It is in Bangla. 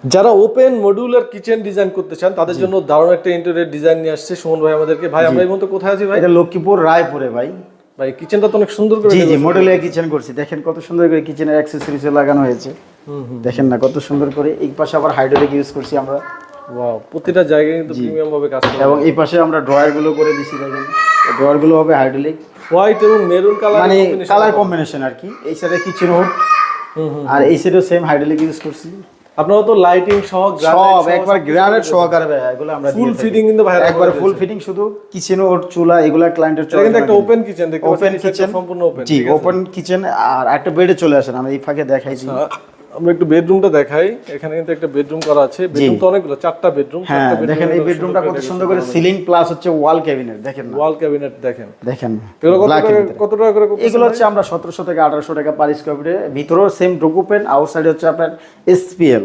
যারা ওপেন মডিউলার কিচেন ডিজাইন করতে চান তাদের জন্য দারুণ একটা ইন্টেরিয়র ডিজাইন নিয়ে আসছে সুমন ভাই আমাদেরকে। ভাই আমরা এই মতো কোথায় আছি ভাই? এটা লক্ষ্মীপুর রায়পুরে ভাই। ভাই কিচেনটা তো অনেক সুন্দর করে জি জি মডুলার কিচেন করছি, দেখেন কত সুন্দর করে কিচেনের অ্যাকসেসরিজ লাগানো হয়েছে। দেখেন না কত সুন্দর করে। এই পাশে আবার হাইড্রোলিক ইউজ করছি আমরা। ওয়াও, প্রতিটা জায়গায় কিন্তু প্রিমিয়াম ভাবে কাজ করে। এবং এই পাশে আমরা ড্রয়ার গুলো করে দিছি, দেখেন ড্রয়ার গুলো হবে হাইড্রোলিক, হোয়াইট এবং মেরুন কালার, মানে কালার কম্বিনেশন আর কি। এই সাইডে কিচেন হুড আর এই সাইডেও সেম হাইড্রোলিক ইউজ করছি। আপনারা তো লাইটিং সহ সব একবার গ্রানাইট সহকারে ভাই, এগুলো আমরা ফুল ফিটিং কিন্তু ভাই একবার ফুল ফিটিং, শুধু কিচেন হুড চুলা এগুলা ক্লায়েন্টের চলে। এটা কিন্তু একটা ওপেন কিচেন, দেখতে পাচ্ছেন ওপেন কিচেন সম্পূর্ণ ওপেন। জি ওপেন কিচেন। আর একটা বেডে চলে আসেন, আমি এই ফাঁকে দেখাইছি। আমরা একটু বেডরুমটা দেখাই। এখানে কিন্তু একটা বেডরুম করা আছে, বেডরুম তো অনেকগুলো, 4টা বেডরুম। হ্যাঁ দেখেন এই বেডরুমটা কত সুন্দর করে সিলিং প্লাস হচ্ছে ওয়াল ক্যাবিনেট, দেখেন না ওয়াল ক্যাবিনেট দেখেন। দেখেন এগুলো কত টাকা করে? এগুলো হচ্ছে আমরা 1700 থেকে 1800 টাকা পার স্কয়ার ফিটে। ভিতরেও সেম ডোকু পেন, আউটসাইডে হচ্ছে আপনার এসপিএল।